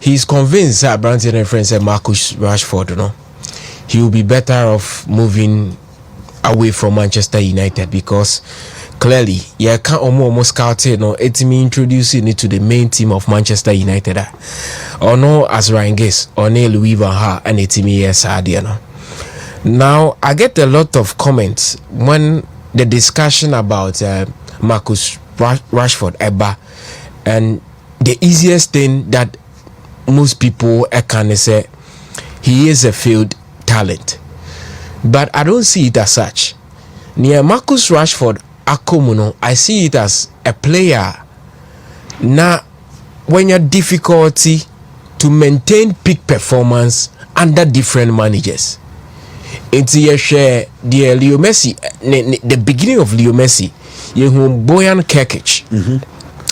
he's convinced that Brandon and friends and Marcus Rashford, you know, he will be better off moving away from Manchester United, because clearly, yeah, can't almost scout it, no, it's me introducing it to the main team of Manchester United, or no, as Ryan Giggs, or no, Louis Van Gaal, and it's me, yes, you know. Now, I get a lot of comments when the discussion about Marcus Rashford, and the easiest thing that most people can say, he is a failed talent. But I don't see it as such. Near Marcus Rashford, Akomuno, I see it as a player. Now, when you're difficulty to maintain peak performance under different managers. It's a share the Leo Messi, the beginning of Leo Messi, you Boyan Kekic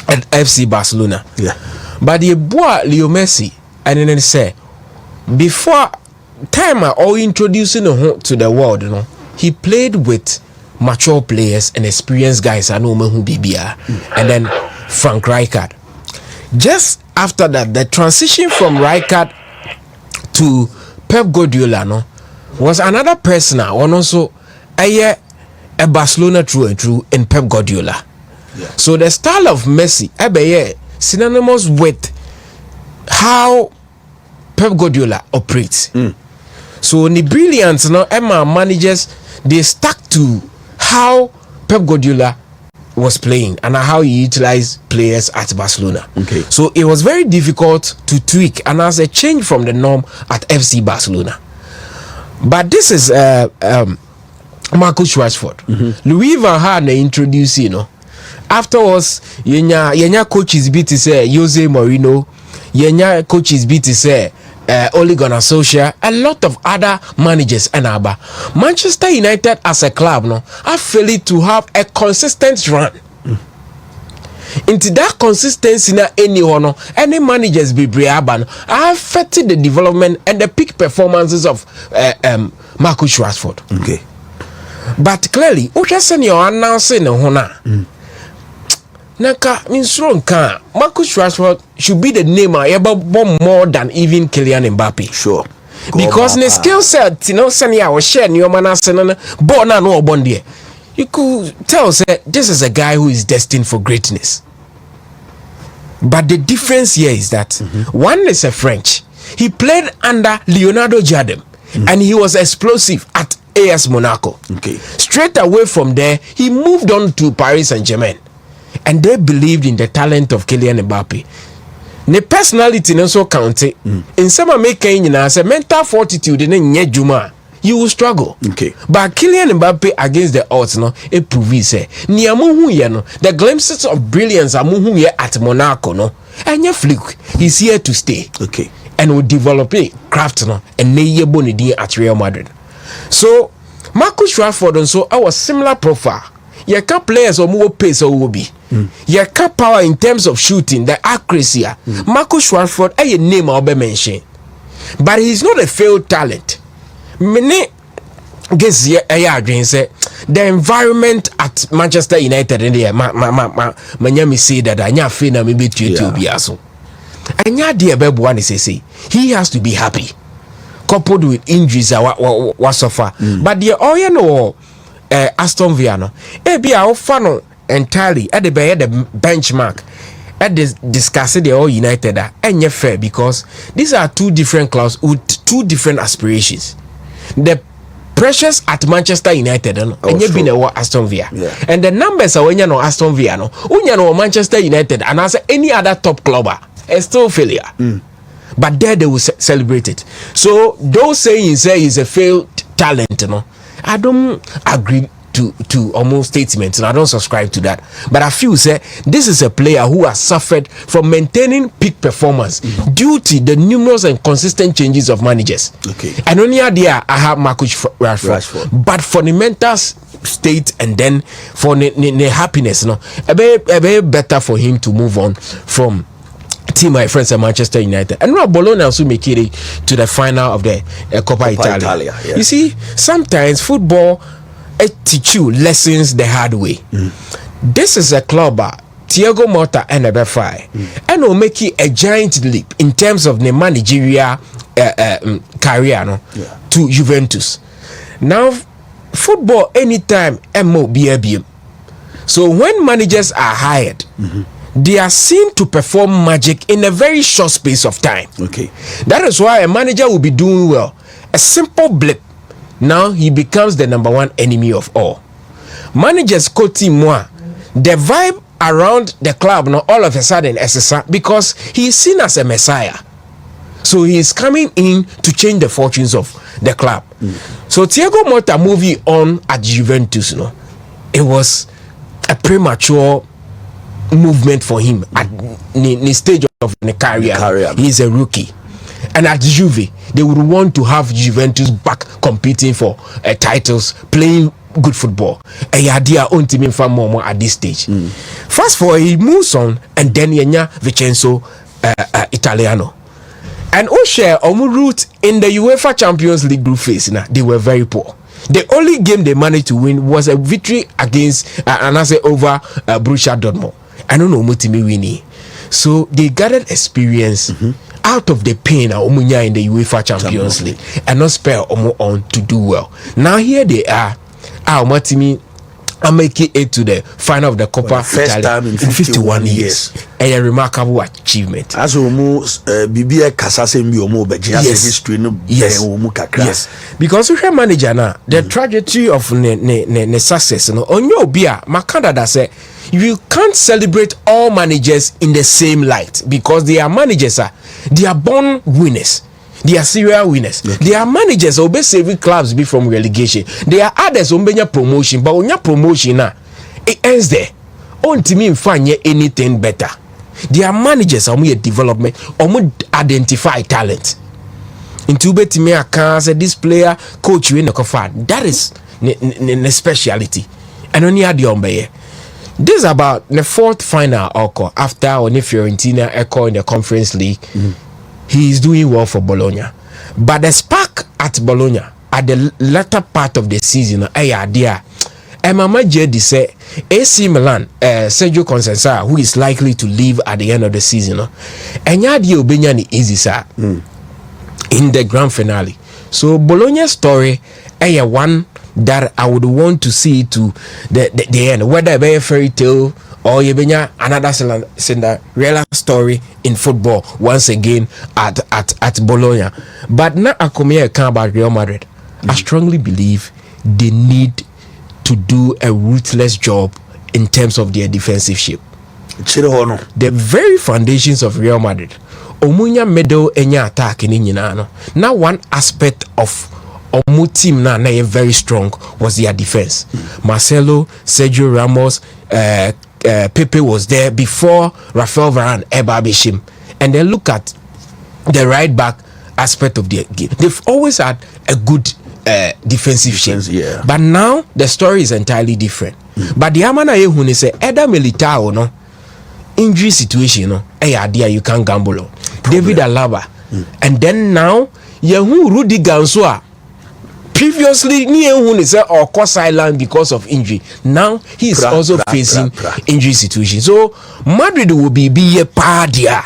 at FC Barcelona. Yeah. But the boy Leo Messi, and then say, before time all introducing him to the world, you know, he played with mature players and experienced guys. I know who BBR, and then Frank Rijkaard. Just after that, the transition from Rijkaard to Pep Guardiola, no, was another person, and also a Barcelona through and through in Pep Guardiola. Yeah. So the style of Messi, synonymous with how Pep Guardiola operates. So the brilliance, no, Emma managers, they stuck to how Pep Guardiola was playing and how he utilized players at Barcelona. Okay. So it was very difficult to tweak and as a change from the norm at FC Barcelona. But this is Marcus Rashford. Louis Van Gaal introduced, you know. Afterwards, yenya coaches beat to say Jose Mourinho, yenya coaches beat to say Ole Gunnar Solskjaer, a lot of other managers and Abba. Manchester United as a club, no, have failed to have a consistent run. Into that consistency na any managers be Briaban have affected the development and the peak performances of Marcus Rashford. Okay. But clearly, Uchasen your announcing Hona. Naka means strong can Marcus Rashford should be the name more than even Kylian Mbappe. Sure. Because the skill set, you know, Sanya was sharing your man as born no bond. You could tell say this is a guy who is destined for greatness. But the difference here is that one is a French. He played under Leonardo Jardim and he was explosive at AS Monaco. Okay. Straight away from there, he moved on to Paris Saint-Germain. And they believed in the talent of Kylian Mbappe. The personality also counted. In some making a mental fortitude in Juma, you will struggle. Okay. But Kylian Mbappe against the odds, no, it proves the glimpses of brilliance are at Monaco, no, and your fluke, he's here to stay. Okay. And will develop a craft, no, and Neye Bonidi at Real Madrid. So Marcus Rashford also our similar profile. You can players or more pace or will be. You can power in terms of shooting, the accuracy. Marcus Rashford, a name I'll be mentioned. But he's not a failed talent. Many guess the environment at Manchester United in there, Miami say that I feel na maybe to be also. And yeah, dear baby one is say he has to be happy. Coupled with injuries what suffer. But the no Aston Villa no be our fan entirely at the benchmark at this discussing the all United and fair because these are two different clubs with two different aspirations. The pressures at Manchester United and you've been a Aston Villa. And the numbers are when you know Aston Villa no when you know Manchester United and as any other top club is still failure. But there they will celebrate it. So those saying say he's a failed talent, you know, I don't agree to almost statements and I don't subscribe to that. But I feel say this is a player who has suffered from maintaining peak performance due to the numerous and consistent changes of managers. Okay. And only idea I have Marcus Rashford. But for the mental state and then for the happiness, you know, a bit better for him to move on from team my friends at Manchester United and now Bologna also make it to the final of the Coppa Italia. Yeah. You see, sometimes football teach you lessons the hard way. This is a club Thiago Motta and Ebefai, and will make it a giant leap in terms of the managerial career to Juventus. Now, football anytime MOBABM. So when managers are hired, they are seen to perform magic in a very short space of time. Okay, that is why a manager will be doing well. A simple blip, now he becomes the number one enemy of all. Managers Koti Moa, the vibe around the club now all of a sudden SSR, because he is seen as a messiah. So he is coming in to change the fortunes of the club. So Thiago Motta moving on at Juventus, it was a premature movement for him at the stage of the career. He is a rookie. And at Juve, they would want to have Juventus back competing for titles, playing good football. And idea own team in more at this stage. Fast forward, he moves on, and then Yenya Vincenzo Italiano. And O'Shea route in the UEFA Champions League group phase, they were very poor. The only game they managed to win was a victory against over Borussia Dortmund. I don't know Mutimi winning. So they gathered experience out of the pain Omunya in the UEFA Champions League and not spare Omo on to do well. Now here they are. Mutimi are making it to the final of the Coppa first time in 51 years. A remarkable achievement. As BBA Kasasem Yomo history yes. Because we have manager now, the trajectory of ne success on your beer, Makanda that say you can't celebrate all managers in the same light because they are managers, they are born winners. They are serial winners. Okay. They are managers who be saving clubs be from relegation. They are others who be promotion, but when your promotion it ends there. On to me find anything better. They are managers who make development or identify talent. Into bet me I can say this player coach you in the coffin. That is the speciality. And only had the this is about the fourth final occur after on Fiorentina echo in the Conference League. He is doing well for Bologna. But the spark at Bologna at the latter part of the season, Mama Jedi say AC Milan, Sergio Conceição, who is likely to leave at the end of the season, and Yadi Obenyani easy sir in the grand finale. So Bologna's story, one that I would want to see to the end, whether it be a fairy tale or another Cinderella story in football once again at Bologna. But now I come here about Real Madrid. I strongly believe they need to do a ruthless job in terms of their defensive shape. The very foundations of Real Madrid, Omunya medal enya attack in now one aspect of Omu team now very strong was their defense. Marcelo, Sergio Ramos, Pepe was there before Rafael Varane Ebabishim, and then look at the right back aspect of the game. They've always had a good defensive shape, but now the story is entirely different. But the Amana Yehuni say Eda Militao no injury situation no idea you can't gamble on. David Alaba, and then now Yehu Rudy Gansua. Previously, Niehun is cost silent because of injury. Now he is also facing injury situation. So Madrid will be a pardia.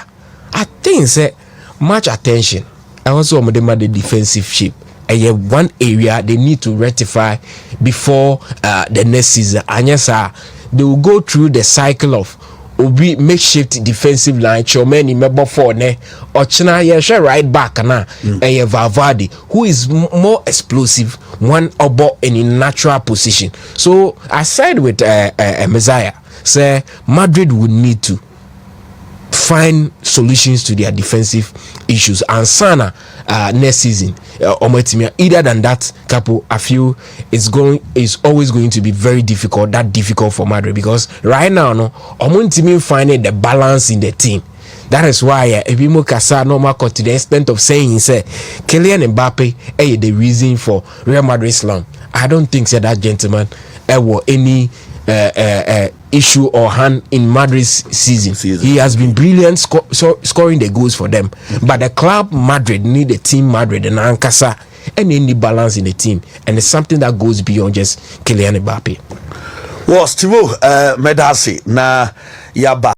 I think say much attention. I also want them at the defensive shape. And one area they need to rectify before the next season. And yes, they will go through the cycle of Obi makeshift defensive line. Chomeni member for ne or China right back na Valverde, who is more explosive, one about in a natural position. So I side with Messiah. Say Madrid would need to find solutions to their defensive issues and Sana next season either than that couple I feel it's always going to be very difficult for Madrid, because right now no finding the balance in the team. That is why Ebimo Kasa no more to the extent of saying say Kylian Mbappe the reason for Real Madrid's slump. I don't think that gentleman ever any issue or hand in Madrid's season. He has been brilliant scoring the goals for them. But the club Madrid need a team Madrid and Ankasa and any balance in the team, and it's something that goes beyond just Kylian Mbappe. Well, Stevo, Medasi na yaba